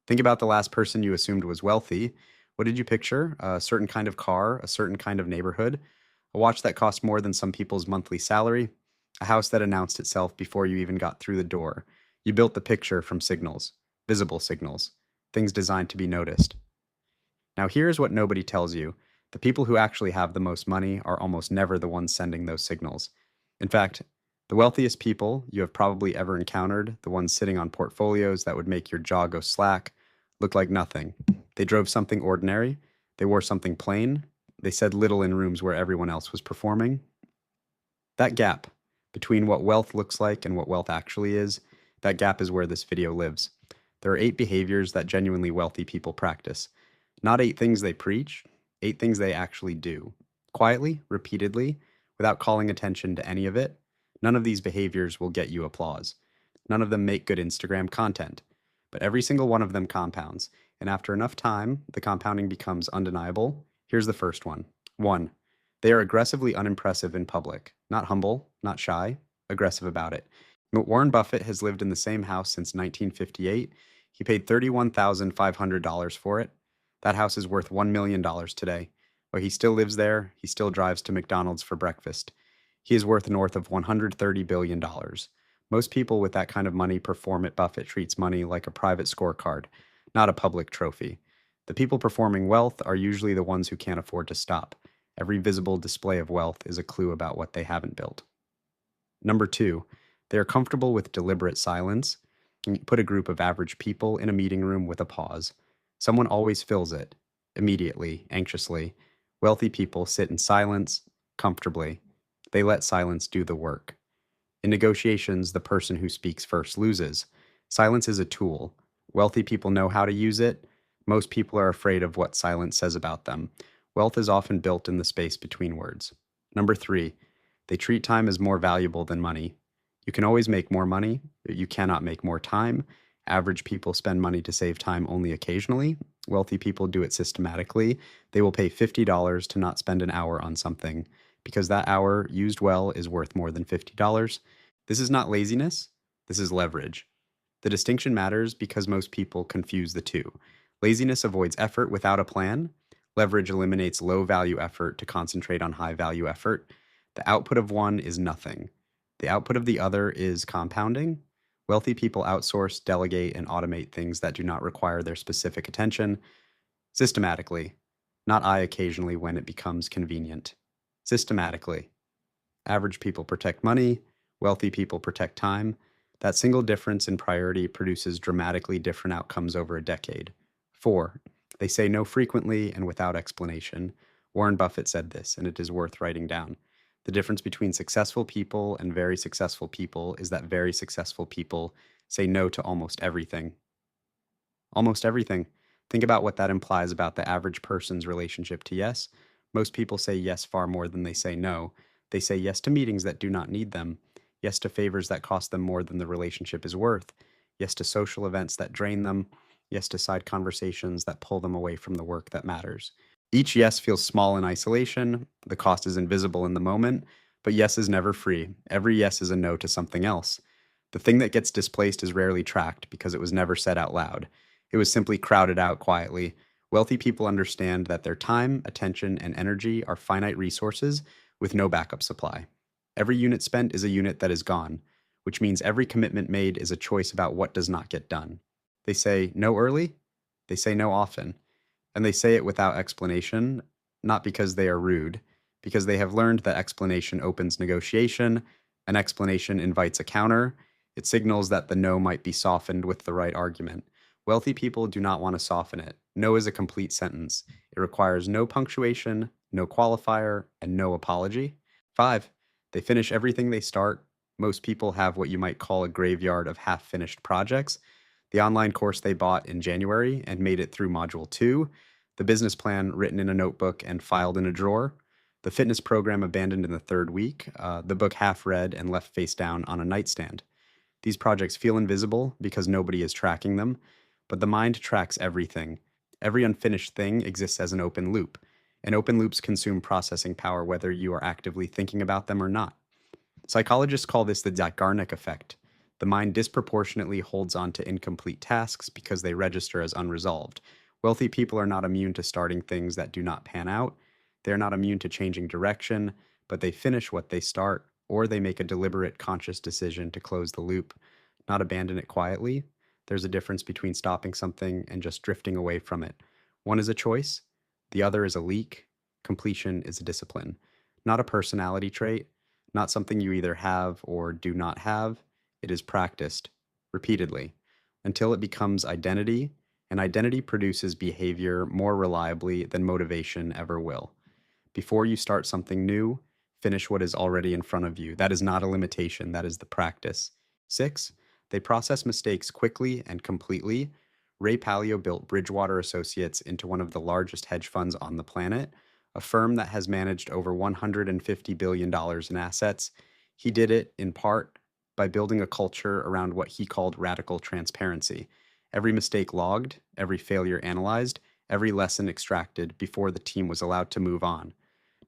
Think about the last person you assumed was wealthy. What did you picture? A certain kind of car, a certain kind of neighborhood, a watch that cost more than some people's monthly salary, a house that announced itself before you even got through the door. You built the picture from signals, visible signals, things designed to be noticed. Now, here's what nobody tells you: the people who actually have the most money are almost never the ones sending those signals. In fact, the wealthiest people you have probably ever encountered, the ones sitting on portfolios that would make your jaw go slack, look like nothing. They drove something ordinary, they wore something plain, they said little in rooms where everyone else was performing. That gap between what wealth looks like and what wealth actually is, that gap is where this video lives. There are 8 behaviors that genuinely wealthy people practice. Not 8 things they preach, 8 things they actually do. Quietly, repeatedly, without calling attention to any of it. None of these behaviors will get you applause. None of them make good Instagram content. But every single one of them compounds. And after enough time, the compounding becomes undeniable. Here's the first one. 1. They are aggressively unimpressive in public. Not humble, not shy, aggressive about it. Warren Buffett has lived in the same house since 1958. He paid $31,500 for it. That house is worth $1 million today. But he still lives there. He still drives to McDonald's for breakfast. He is worth north of $130 billion. Most people with that kind of money perform at Buffett treats money like a private scorecard, not a public trophy. The people performing wealth are usually the ones who can't afford to stop. Every visible display of wealth is a clue about what they haven't built. Number 2, they are comfortable with deliberate silence. Put a group of average people in a meeting room with a pause. Someone always fills it, immediately, anxiously. Wealthy people sit in silence, comfortably. They let silence do the work. In negotiations, the person who speaks first loses. Silence is a tool. Wealthy people know how to use it. Most people are afraid of what silence says about them. Wealth is often built in the space between words. Number 3, they treat time as more valuable than money. You can always make more money, but you cannot make more time. Average people spend money to save time only occasionally. Wealthy people do it systematically. They will pay $50 to not spend an hour on something, because that hour used well is worth more than $50. This is not laziness, this is leverage. The distinction matters because most people confuse the two. Laziness avoids effort without a plan. Leverage eliminates low-value effort to concentrate on high-value effort. The output of one is nothing. The output of the other is compounding. Wealthy people outsource, delegate, and automate things that do not require their specific attention systematically, not occasionally when it becomes convenient. Systematically. Average people protect money, wealthy people protect time. That single difference in priority produces dramatically different outcomes over a decade. 4, they say no frequently and without explanation. Warren Buffett said this, and it is worth writing down. The difference between successful people and very successful people is that very successful people say no to almost everything. Almost everything. Think about what that implies about the average person's relationship to yes. Most people say yes far more than they say no. They say yes to meetings that do not need them, yes to favors that cost them more than the relationship is worth, yes to social events that drain them, yes to side conversations that pull them away from the work that matters. Each yes feels small in isolation, the cost is invisible in the moment, but yes is never free. Every yes is a no to something else. The thing that gets displaced is rarely tracked because it was never said out loud. It was simply crowded out quietly. Wealthy people understand that their time, attention, and energy are finite resources with no backup supply. Every unit spent is a unit that is gone, which means every commitment made is a choice about what does not get done. They say no early, they say no often, and they say it without explanation, not because they are rude, because they have learned that explanation opens negotiation, an explanation invites a counter, it signals that the no might be softened with the right argument. Wealthy people do not want to soften it. No is a complete sentence. It requires no punctuation, no qualifier, and no apology. 5, they finish everything they start. Most people have what you might call a graveyard of half-finished projects. The online course they bought in January and made it through Module 2, the business plan written in a notebook and filed in a drawer, the fitness program abandoned in the 3rd week, the book half read and left face down on a nightstand. These projects feel invisible because nobody is tracking them, but the mind tracks everything. Every unfinished thing exists as an open loop, and open loops consume processing power whether you are actively thinking about them or not. Psychologists call this the Zeigarnik effect. The mind disproportionately holds on to incomplete tasks because they register as unresolved. Wealthy people are not immune to starting things that do not pan out. They are not immune to changing direction, but they finish what they start, or they make a deliberate, conscious decision to close the loop, not abandon it quietly. There's a difference between stopping something and just drifting away from it. One is a choice, the other is a leak. Completion is a discipline, not a personality trait, not something you either have or do not have. It is practiced repeatedly until it becomes identity, and identity produces behavior more reliably than motivation ever will. Before you start something new, finish what is already in front of you. That is not a limitation, that is the practice. 6, they process mistakes quickly and completely. Ray Palio built Bridgewater Associates into one of the largest hedge funds on the planet, a firm that has managed over $150 billion in assets. He did it in part by building a culture around what he called radical transparency. Every mistake logged, every failure analyzed, every lesson extracted before the team was allowed to move on.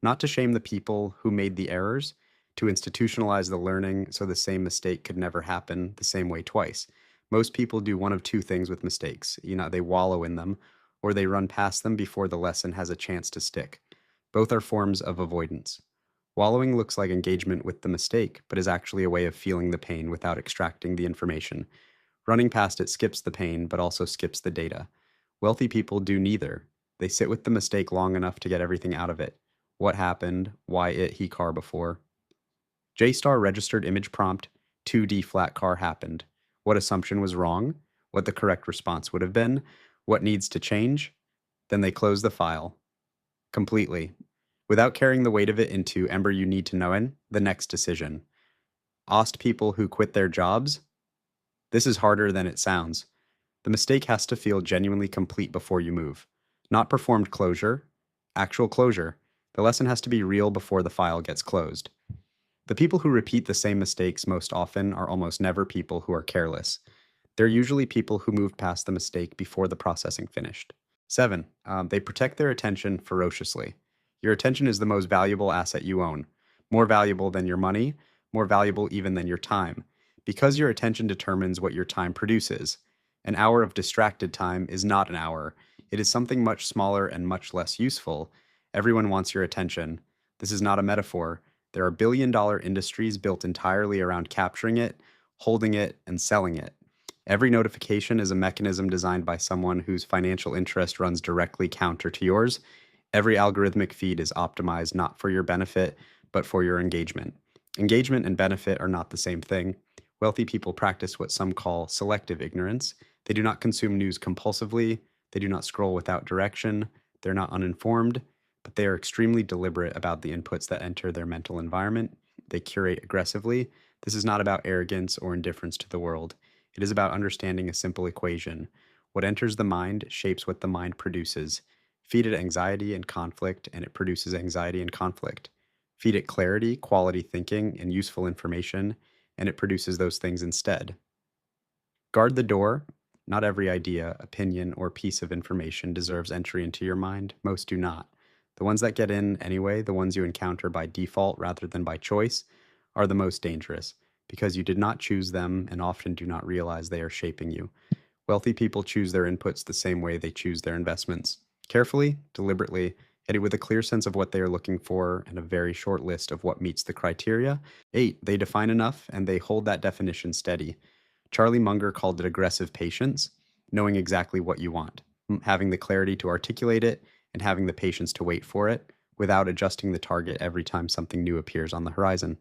Not to shame the people who made the errors, to institutionalize the learning so the same mistake could never happen the same way twice. Most people do one of two things with mistakes. They wallow in them, or they run past them before the lesson has a chance to stick. Both are forms of avoidance. Wallowing looks like engagement with the mistake, but is actually a way of feeling the pain without extracting the information. Running past it skips the pain, but also skips the data. Wealthy people do neither. They sit with the mistake long enough to get everything out of it. What happened? Why it, he, car before? JSTAR registered image prompt 2D flat car happened. What assumption was wrong? What the correct response would have been? What needs to change? Then they close the file completely without carrying the weight of it into Ember you need to know in the next decision. Asked people who quit their jobs. This is harder than it sounds. The mistake has to feel genuinely complete before you move. Not performed closure, actual closure. The lesson has to be real before the file gets closed. The people who repeat the same mistakes most often are almost never people who are careless. They're usually people who moved past the mistake before the processing finished. 7, they protect their attention ferociously. Your attention is the most valuable asset you own, more valuable than your money, more valuable even than your time, because your attention determines what your time produces. An hour of distracted time is not an hour. It is something much smaller and much less useful. Everyone wants your attention. This is not a metaphor. There are billion-dollar industries built entirely around capturing it, holding it, and selling it. Every notification is a mechanism designed by someone whose financial interest runs directly counter to yours. Every algorithmic feed is optimized not for your benefit, but for your engagement. Engagement and benefit are not the same thing. Wealthy people practice what some call selective ignorance. They do not consume news compulsively. They do not scroll without direction. They're not uninformed, but they are extremely deliberate about the inputs that enter their mental environment. They curate aggressively. This is not about arrogance or indifference to the world. It is about understanding a simple equation. What enters the mind shapes what the mind produces. Feed it anxiety and conflict, and it produces anxiety and conflict. Feed it clarity, quality thinking, and useful information, and it produces those things instead. Guard the door. Not every idea, opinion, or piece of information deserves entry into your mind. Most do not. The ones that get in anyway, the ones you encounter by default rather than by choice, are the most dangerous because you did not choose them and often do not realize they are shaping you. Wealthy people choose their inputs the same way they choose their investments. Carefully, deliberately, yet with a clear sense of what they are looking for and a very short list of what meets the criteria. 8, they define enough and they hold that definition steady. Charlie Munger called it aggressive patience, knowing exactly what you want, having the clarity to articulate it, and having the patience to wait for it without adjusting the target every time something new appears on the horizon.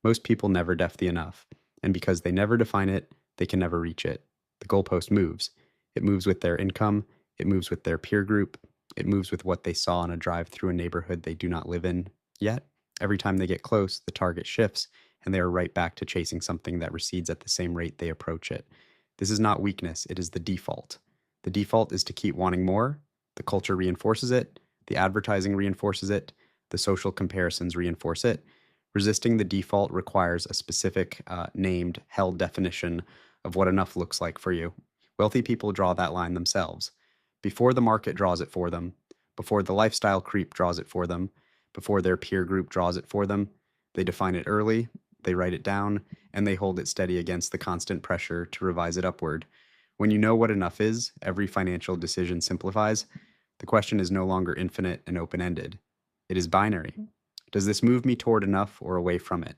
Most people never def the enough, and because they never define it, they can never reach it. The goalpost moves. It moves with their income, it moves with their peer group, it moves with what they saw on a drive through a neighborhood they do not live in yet. Every time they get close, the target shifts, and they are right back to chasing something that recedes at the same rate they approach it. This is not weakness, it is the default. The default is to keep wanting more. The culture reinforces it, the advertising reinforces it, the social comparisons reinforce it. Resisting the default requires a specific, named, held definition of what enough looks like for you. Wealthy people draw that line themselves. Before the market draws it for them, before the lifestyle creep draws it for them, before their peer group draws it for them, they define it early, they write it down, and they hold it steady against the constant pressure to revise it upward. When you know what enough is, every financial decision simplifies. The question is no longer infinite and open ended. It is binary. Does this move me toward enough or away from it?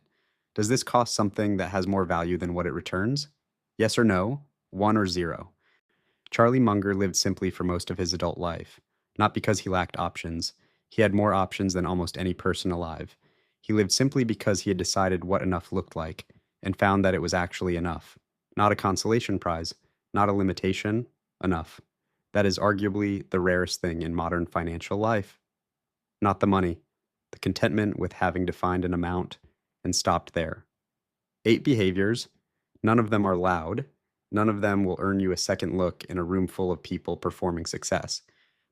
Does this cost something that has more value than what it returns? Yes or no? One or zero? Charlie Munger lived simply for most of his adult life, not because he lacked options. He had more options than almost any person alive. He lived simply because he had decided what enough looked like and found that it was actually enough. Not a consolation prize, not a limitation, enough. That is arguably the rarest thing in modern financial life. Not the money, the contentment with having defined an amount and stopped there. 8 behaviors, none of them are loud. None of them will earn you a second look in a room full of people performing success.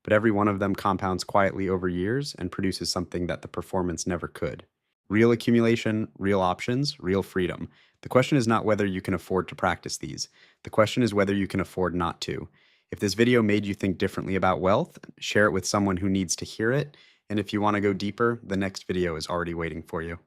But every one of them compounds quietly over years and produces something that the performance never could. Real accumulation, real options, real freedom. The question is not whether you can afford to practice these. The question is whether you can afford not to. If this video made you think differently about wealth, share it with someone who needs to hear it. And if you want to go deeper, the next video is already waiting for you.